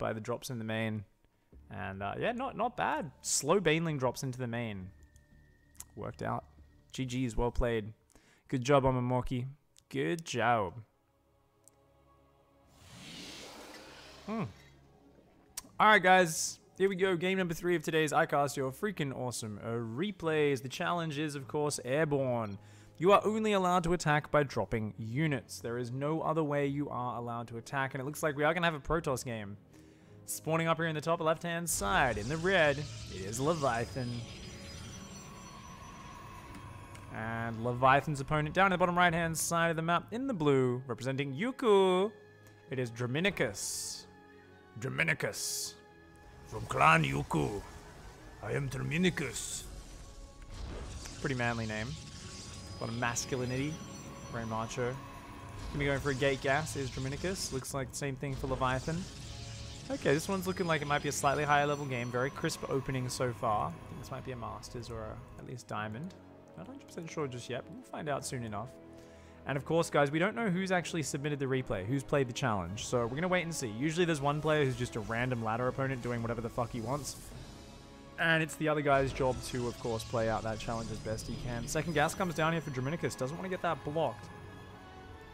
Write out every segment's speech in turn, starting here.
by the drops in the main. And yeah, not bad. Slow Baneling drops into the main. Worked out. GG's, well played. Good job, Omamorki. Good job. Alright, guys. Here we go. Game number 3 of today's iCast Your Freaking Awesome Replays. The challenge is, of course, Airbourne. You are only allowed to attack by dropping units. There is no other way you are allowed to attack. And it looks like we are going to have a Protoss game. Spawning up here in the top left-hand side. In the red, it is Leviathan. And Leviathan's opponent down in the bottom right-hand side of the map in the blue, representing Yuku. It is Draminicus. Draminicus. From Clan Yuku. I am Draminicus. Pretty manly name. A lot of masculinity. Very macho. Gonna be going for a gate gas is Draminicus. Looks like the same thing for Leviathan. Okay, this one's looking like it might be a slightly higher level game. Very crisp opening so far. I think this might be a Masters or at least Diamond. Not 100% sure just yet, but we'll find out soon enough. And of course, guys, we don't know who's actually submitted the replay, who's played the challenge. So we're going to wait and see. Usually there's one player who's just a random ladder opponent doing whatever the fuck he wants. And it's the other guy's job to, of course, play out that challenge as best he can. Second gas comes down here for Draminicus. Doesn't want to get that blocked.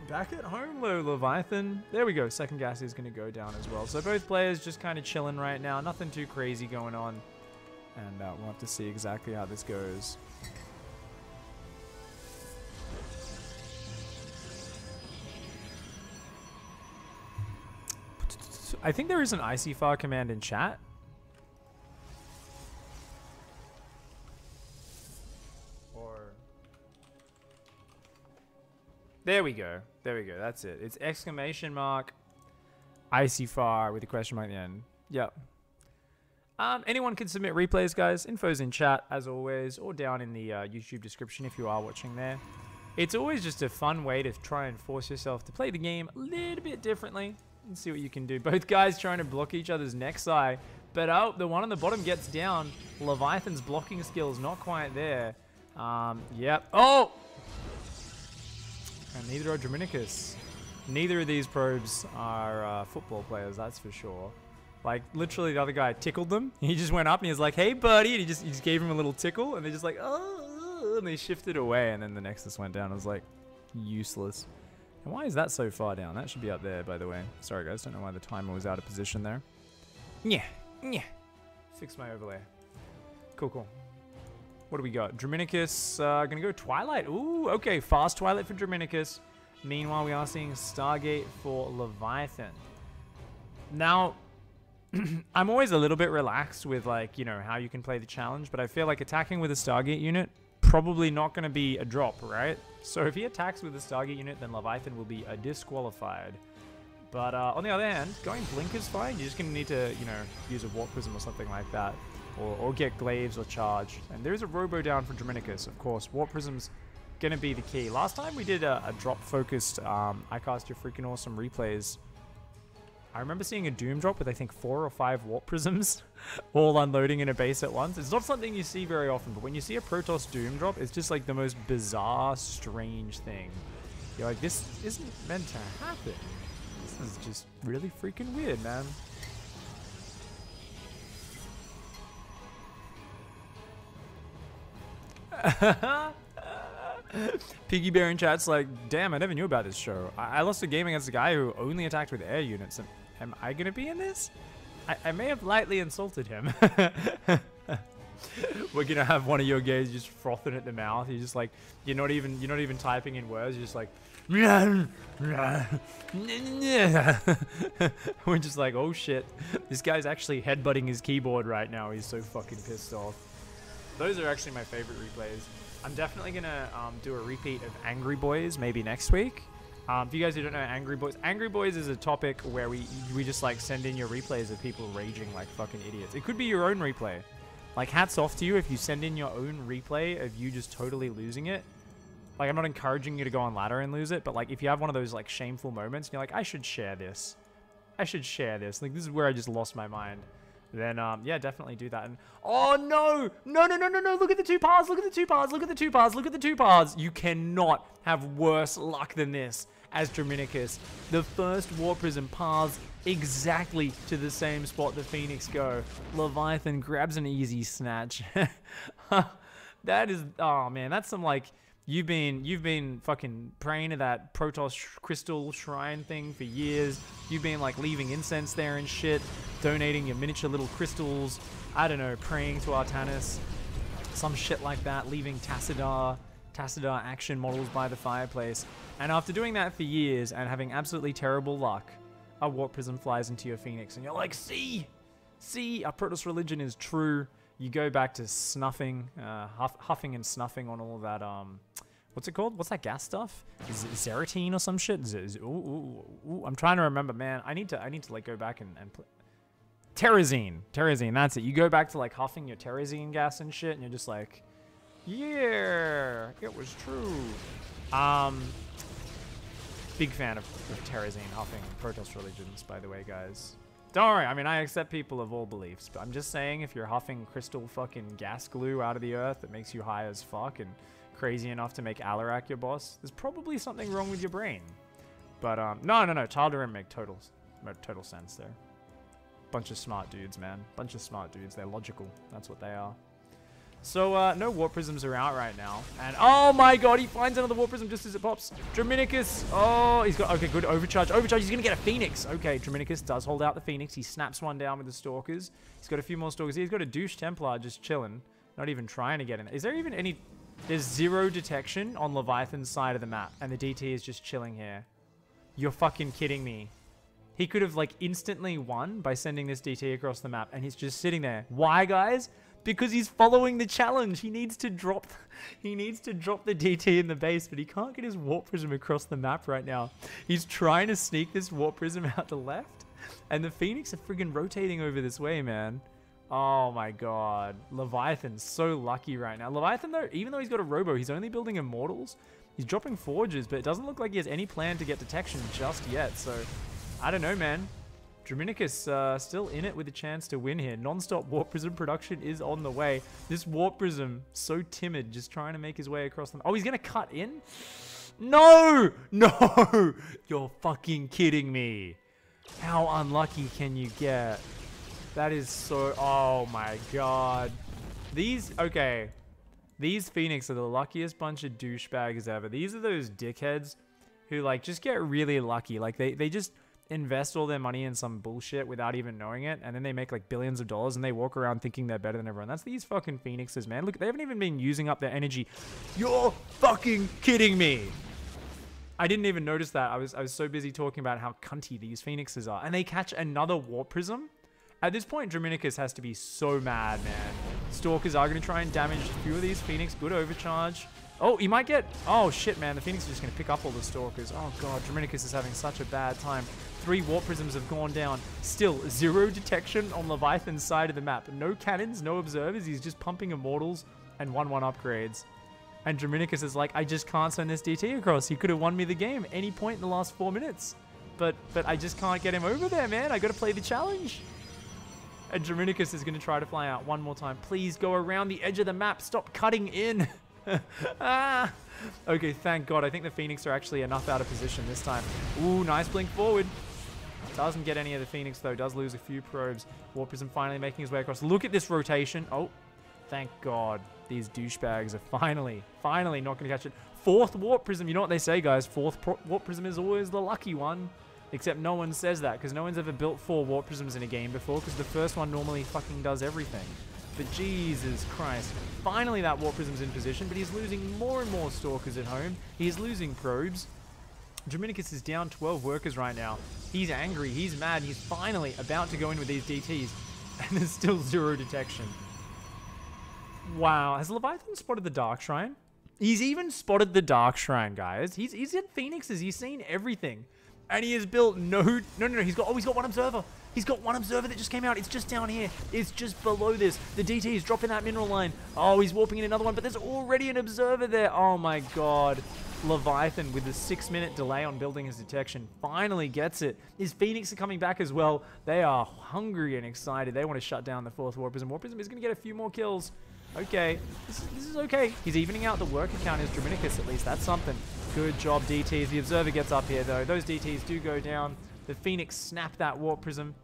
Back at home, though, Leviathan. There we go. Second gas is going to go down as well. So both players just kind of chilling right now. Nothing too crazy going on. And we'll have to see exactly how this goes. I think there is an ICYFAR command in chat. There we go. There we go. That's it. It's exclamation mark ICYFAR with a question mark at the end. Yep. Anyone can submit replays, guys. Info's in chat, as always, or down in the YouTube description if you are watching there. It's always just a fun way to try and force yourself to play the game a little bit differently and see what you can do. Both guys trying to block each other's next eye, but oh, the one on the bottom gets down. Leviathan's blocking skills not quite there. Yep. Oh! And neither are Draminicus. Neither of these probes are football players, that's for sure. Like, literally the other guy tickled them. He just went up and he was like, hey, buddy. And he just gave him a little tickle. And they're just like, oh. And they shifted away. And then the Nexus went down. It was like, useless. And why is that so far down? That should be up there, by the way. Sorry, guys. Don't know why the timer was out of position there. Yeah. Fix my overlay. Cool. What do we got? Draminicus, gonna go Twilight. Ooh, okay, fast Twilight for Draminicus. Meanwhile, we are seeing Stargate for Leviathan. Now, I'm always a little bit relaxed with, like, you know, how you can play the challenge, but I feel like attacking with a Stargate unit, probably not gonna be a drop, right? So if he attacks with a Stargate unit, then Leviathan will be disqualified. But on the other hand, going Blink is fine. You're just gonna need to, you know, use a Warp Prism or something like that. Or get Glaives or Charge. And there is a Robo down for Draminicus, of course. Warp Prism's going to be the key. Last time we did a drop-focused iCast Your Freaking Awesome replays, I remember seeing a Doom drop with, I think, 4 or 5 Warp Prisms all unloading in a base at once. It's not something you see very often, but when you see a Protoss Doom drop, it's just like the most bizarre, strange thing. You're like, this isn't meant to happen. This is just really freaking weird, man. Piggy Bear in chat's like, damn, I never knew about this show. I lost a game against a guy who only attacked with air units. Am I gonna be in this? I may have lightly insulted him. We're gonna have one of your guys just frothing at the mouth. You're just like, you're not even typing in words. You're just like, we're just like, oh shit, this guy's actually headbutting his keyboard right now. He's so fucking pissed off. Those are actually my favorite replays. I'm definitely going to do a repeat of Angry Boys maybe next week. For you guys who don't know Angry Boys is a topic where we just like send in your replays of people raging like fucking idiots. It could be your own replay. Like, hats off to you if you send in your own replay of you just totally losing it. Like, I'm not encouraging you to go on ladder and lose it, but like if you have one of those like shameful moments and you're like, I should share this. Like, this is where I just lost my mind. Then, yeah, definitely do that. And oh, no! No! Look at the 2 paths! Look at the 2 paths! Look at the 2 paths! Look at the 2 paths! You cannot have worse luck than this. as Draminicus. The first Warp Prism paths exactly to the same spot the Phoenix go. Leviathan grabs an easy snatch. That is, oh man, that's some like, you've been fucking praying to that Protoss crystal shrine thing for years. You've been like leaving incense there and shit, donating your miniature little crystals, I don't know, praying to Artanis, some shit like that, leaving Tassadar action models by the fireplace. And after doing that for years and having absolutely terrible luck, a Warp Prism flies into your Phoenix and you're like, see, our Protoss religion is true. You go back to snuffing, huffing and snuffing on all of that, what's it called? What's that gas stuff? Is it Zeratine or some shit? I'm trying to remember, man. I need to like go back and Terrazine, that's it. You go back to like huffing your Terrazine gas and shit and you're just like, yeah, it was true. Big fan of Terrazine huffing Protoss religions, by the way, guys. Don't worry, I mean, I accept people of all beliefs, but I'm just saying if you're huffing crystal fucking gas glue out of the earth that makes you high as fuck and crazy enough to make Alarak your boss, there's probably something wrong with your brain. But, no, Tal'Darim make total sense there. Bunch of smart dudes, man. Bunch of smart dudes. They're logical. That's what they are. So, no Warp Prisms are out right now. And, oh my god, he finds another Warp Prism just as it pops. Draminicus. Oh, he's got, okay, good. Overcharge. He's going to get a Phoenix. Okay, Draminicus does hold out the Phoenix. He snaps one down with the Stalkers. He's got a few more Stalkers. He's got a douche Templar just chilling. Not even trying to get in. Is there even any... There's zero detection on Leviathan's side of the map. And the DT is just chilling here. You're fucking kidding me. He could have, like, instantly won by sending this DT across the map. And he's just sitting there. Why, guys? Because he's following the challenge. He needs to drop the DT in the base, but he can't get his Warp Prism across the map right now. He's trying to sneak this Warp Prism out to left, and the Phoenix are friggin' rotating over this way, man. Oh my god. Leviathan's so lucky right now. Leviathan, though, even though he's got a Robo, he's only building Immortals. He's dropping Forges, but it doesn't look like he has any plan to get detection just yet, so I don't know, man. Draminicus still in it with a chance to win here. Non-stop Warp Prism production is on the way. This Warp Prism, so timid, just trying to make his way across them. Oh, he's going to cut in? No! No! You're fucking kidding me. How unlucky can you get? That is so... Oh my god. Okay. These Phoenix are the luckiest bunch of douchebags ever. These are those dickheads who, like, just get really lucky. Like, they just... invest all their money in some bullshit without even knowing it, and then they make like billions of dollars and they walk around thinking they're better than everyone. That's these fucking Phoenixes, man. Look, they haven't even been using up their energy. You're fucking kidding me. I didn't even notice that. I was so busy talking about how cunty these Phoenixes are. And they catch another Warp Prism. At this point, Draminicus has to be so mad, man. Stalkers are going to try and damage a few of these Phoenix. Good overcharge. Oh, he might get... Oh, shit, man. The Phoenix is just going to pick up all the Stalkers. Oh, God. Draminicus is having such a bad time. 3 Warp Prisms have gone down. Still, 0 detection on Leviathan's side of the map. No cannons, no observers. He's just pumping Immortals and 1-1 upgrades. And Draminicus is like, I just can't send this DT across. He could have won me the game any point in the last 4 minutes. But I just can't get him over there, man. I got to play the challenge. And Draminicus is going to try to fly out one more time. Please go around the edge of the map. Stop cutting in. Ah. Okay, thank God. I think the Phoenix are actually enough out of position this time. Ooh, nice blink forward. Doesn't get any of the Phoenix, though. Does lose a few probes. Warp Prism finally making his way across. Look at this rotation. Oh, thank God. These douchebags are finally not going to catch it. 4th Warp Prism. You know what they say, guys. 4th Warp Prism is always the lucky one. Except no one says that, because no one's ever built 4 Warp Prisms in a game before, because the first one normally fucking does everything. But Jesus Christ. Finally that Warp Prism's in position, but he's losing more and more Stalkers at home. He's losing probes. Draminicus is down 12 workers right now. He's angry. He's mad. He's finally about to go in with these DTs. And there's still 0 detection. Wow. Has Leviathan spotted the Dark Shrine? He's even spotted the Dark Shrine, guys. He's hit Phoenixes. He's seen everything. And he has built no. He's got 1 observer. He's got 1 observer that just came out. It's just down here. It's just below this. The DT is dropping that mineral line. Oh, he's warping in another one, but there's already an observer there. Oh my God. Leviathan, with the 6-minute delay on building his detection, finally gets it. His Phoenix are coming back as well. They are hungry and excited. They want to shut down the 4th Warp Prism. Warp Prism is going to get a few more kills. Okay. This is okay. He's evening out the worker count as Draminicus, at least. That's something. Good job, DTs. The Observer gets up here, though. Those DTs do go down. The Phoenix snapped that Warp Prism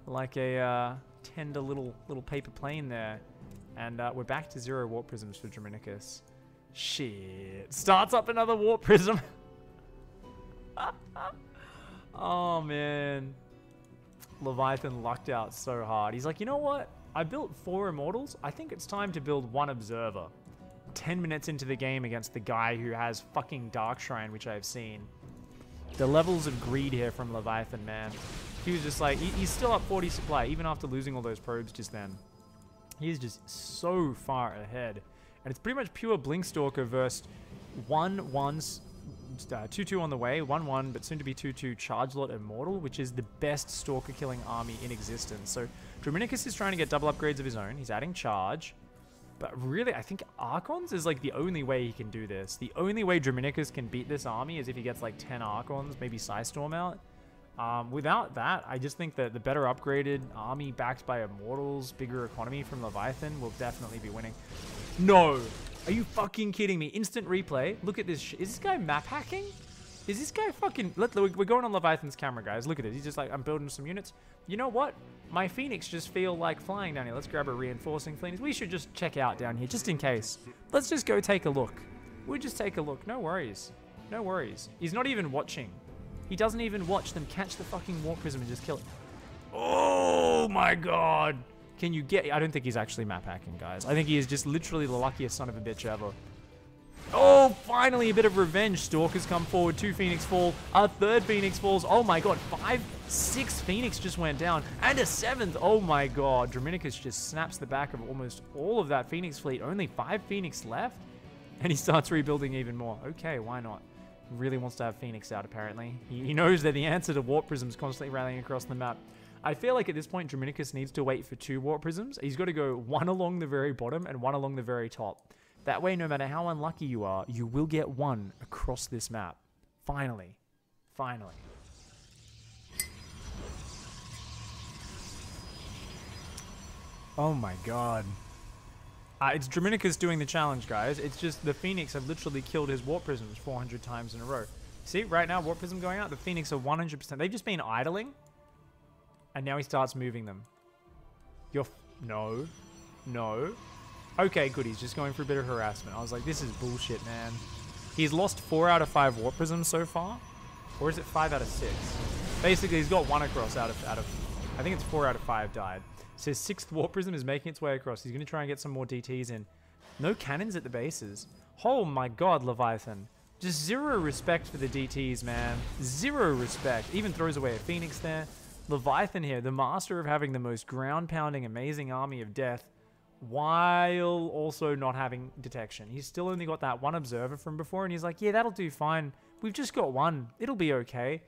like a tender little paper plane there. And we're back to 0 Warp Prisms for Draminicus. Shit. Starts up another Warp Prism. Oh, man. Leviathan lucked out so hard. He's like, you know what? I built 4 Immortals. I think it's time to build 1 Observer. 10 minutes into the game against the guy who has fucking Dark Shrine, which I've seen. The levels of greed here from Leviathan, man. He was just like, he's still up 40 supply, even after losing all those probes just then. He's just so far ahead. And it's pretty much pure Blinkstalker versus 1-1, 2-2 on the way, 1-1, but soon to be 2-2 Chargelot Immortal, which is the best Stalker killing army in existence. So Draminicus is trying to get double upgrades of his own. He's adding Charge. But really, I think Archons is like the only way he can do this. The only way Draminicus can beat this army is if he gets like 10 Archons, maybe Psystorm out. Without that, I just think that the better upgraded army backed by Immortals, bigger economy from Leviathan will definitely be winning. No! Are you fucking kidding me? Instant replay. Look at this shit. Is this guy map hacking? Is this guy fucking... We're going on Leviathan's camera, guys. Look at this. He's just like, I'm building some units. You know what? My Phoenix just feel like flying down here. Let's grab a reinforcing Phoenix. We should just check out down here, just in case. Let's just go take a look. We'll just take a look. No worries. No worries. He's not even watching. He doesn't even watch them catch the fucking Warp Prism and just kill it. Oh my god. Can you get... I don't think he's actually map hacking, guys. I think he is just literally the luckiest son of a bitch ever. Oh, finally a bit of revenge. Stalkers come forward. 2 Phoenix fall. A 3rd Phoenix falls. Oh my god. 6 Phoenix just went down. And a 7th. Oh my god. Draminicus just snaps the back of almost all of that Phoenix fleet. Only 5 Phoenix left. And he starts rebuilding even more. Okay, why not? Really wants to have Phoenix out, apparently. He knows that the answer to Warp Prisms constantly rallying across the map. I feel like at this point, Draminicus needs to wait for 2 Warp Prisms. He's got to go 1 along the very bottom and 1 along the very top. That way, no matter how unlucky you are, you will get 1 across this map. Finally. Finally. Oh my god. It's Draminicus doing the challenge, guys. It's just the Phoenix have literally killed his Warp Prisms 400 times in a row. See, right now, Warp Prism going out, the Phoenix are 100%. They've just been idling, and now he starts moving them. No. No. Okay, good. He's just going for a bit of harassment. I was like, this is bullshit, man. He's lost 4 out of 5 Warp Prisms so far. Or is it 5 out of 6? Basically, he's got 1 across out of I think it's 4 out of 5 died. So his 6th Warp Prism is making its way across. He's going to try and get some more DTs in. No cannons at the bases. Oh my god, Leviathan. Just 0 respect for the DTs, man. 0 respect. Even throws away a Phoenix there. Leviathan here, the master of having the most ground-pounding, amazing army of death, while also not having detection. He's still only got that 1 observer from before, and he's like, yeah, that'll do fine. We've just got 1. It'll be okay.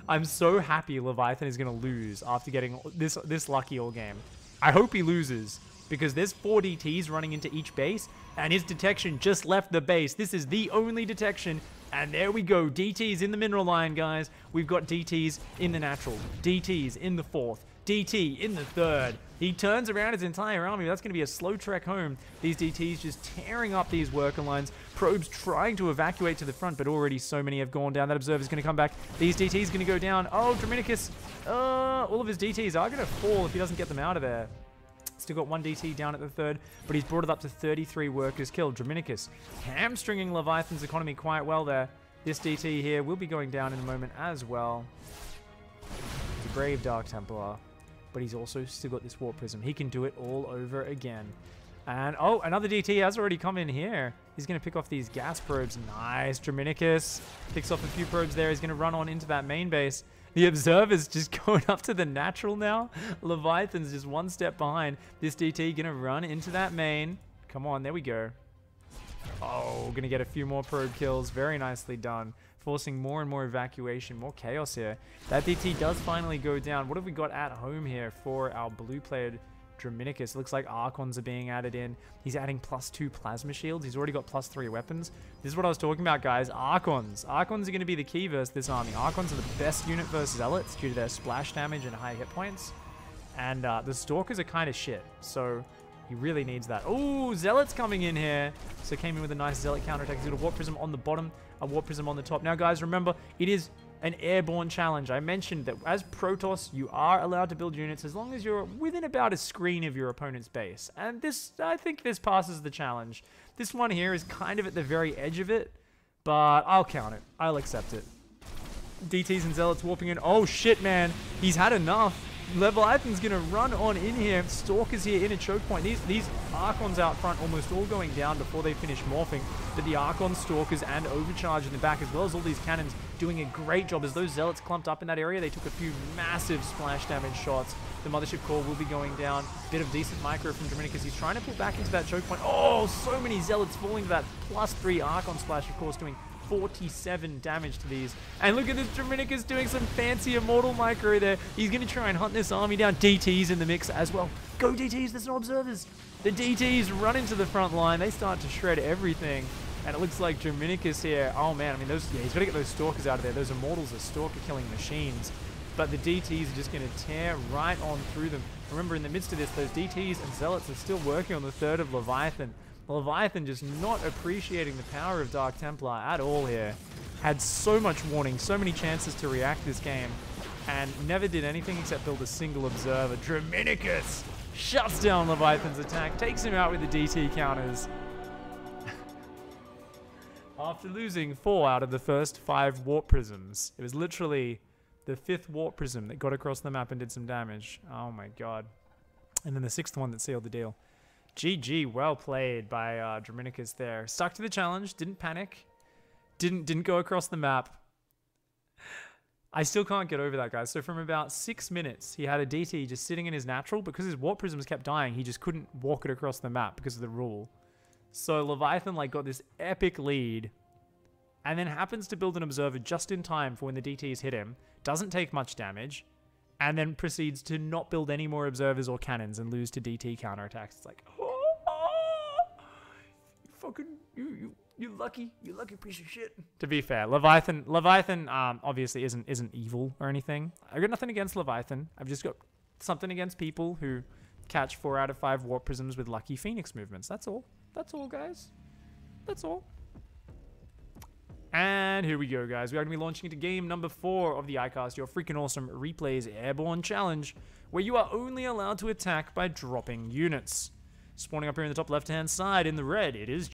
I'm so happy Leviathan is going to lose after getting this lucky all game. I hope he loses, because there's 4 DTs running into each base, and his detection just left the base. This is the only detection, and there we go. DTs in the mineral line, guys. We've got DTs in the natural, DTs in the 4th, DT in the 3rd. He turns around his entire army. That's going to be a slow trek home. These DTs just tearing up these worker lines. Probes trying to evacuate to the front, but already so many have gone down. That observer's going to come back. These DTs going to go down. Oh, Draminicus. All of his DTs are going to fall if he doesn't get them out of there. Still got 1 DT down at the 3rd, but he's brought it up to 33 workers killed. Draminicus hamstringing Leviathan's economy quite well there. This DT here will be going down in a moment as well. He's a brave Dark Templar, but he's also still got this Warp Prism. He can do it all over again. And, oh, another DT has already come in here. He's going to pick off these gas probes. Nice. Draminicus picks off a few probes there. He's going to run on into that main base. The Observer's just going up to the natural now. Leviathan's just 1 step behind. This DT going to run into that main. Come on, there we go. Oh, going to get a few more probe kills. Very nicely done. Forcing more and more evacuation, more chaos here. That DT does finally go down. What have we got at home here for our blue-plated Draminicus? Looks like Archons are being added in. He's adding +2 plasma shields. He's already got +3 weapons. This is what I was talking about, guys. Archons. Archons are going to be the key versus this army. Archons are the best unit versus Zealots due to their splash damage and high hit points. And the Stalkers are kind of shit. So He really needs that. Oh, Zealot's coming in here. So came in with a nice Zealot counterattack. He's got a Warp Prism on the bottom, a Warp Prism on the top. Now, guys, remember, it is an airborne challenge. I mentioned that as Protoss, you are allowed to build units as long as you're within about a screen of your opponent's base. And this, I think this passes the challenge. This one here is kind of at the very edge of it, but I'll count it. I'll accept it. DTs and Zealots warping in. Oh, shit, man. He's had enough. Leviathan's going to run on in here. Stalker's here in a choke point. These Archons out front almost all going down before they finish morphing. But the Archon, Stalkers, and Overcharge in the back, as well as all these cannons, doing a great job. As those Zealots clumped up in that area, they took a few massive splash damage shots. The Mothership Core will be going down. Bit of decent micro from Draminicus. He's trying to pull back into that choke point. Oh, so many Zealots falling to that +3 Archon splash, of course, doing 47 damage to these. And look at this, Draminicus doing some fancy Immortal Micro there. He's going to try and hunt this army down. DT's in the mix as well. Go DT's, there's no observers. The DT's run into the front line. They start to shred everything. And it looks like Draminicus here, oh man, I mean, those, yeah, he's got to get those Stalkers out of there. Those Immortals are Stalker killing machines. But the DTs are just going to tear right on through them. Remember, in the midst of this, those DTs and Zealots are still working on the third of Leviathan. Leviathan just not appreciating the power of Dark Templar at all here. Had so much warning, so many chances to react this game, and never did anything except build a single observer. Draminicus shuts down Leviathan's attack, takes him out with the DT counters. After losing 4 out of the first 5 Warp Prisms. It was literally the 5th Warp Prism that got across the map and did some damage. Oh my god. And then the 6th one that sealed the deal. GG, well played by Draminicus there. Stuck to the challenge, didn't panic, didn't go across the map. I still can't get over that, guys. So from about 6 minutes, he had a DT just sitting in his natural. Because his Warp Prisms kept dying, he just couldn't walk it across the map because of the rule. So Leviathan like got this epic lead, and then happens to build an observer just in time for when the DTs hit him. Doesn't take much damage. And then proceeds to not build any more observers or cannons and lose to DT counterattacks. It's like, you lucky piece of shit. To be fair, Leviathan obviously isn't evil or anything. I got nothing against Leviathan. I've just got something against people who catch 4 out of 5 Warp Prisms with lucky Phoenix movements. That's all. That's all, guys. That's all. And here we go, guys. We are going to be launching into game number 4 of the iCast, your freaking awesome Replays Airborne Challenge, where you are only allowed to attack by dropping units. Spawning up here in the top left-hand side in the red, it is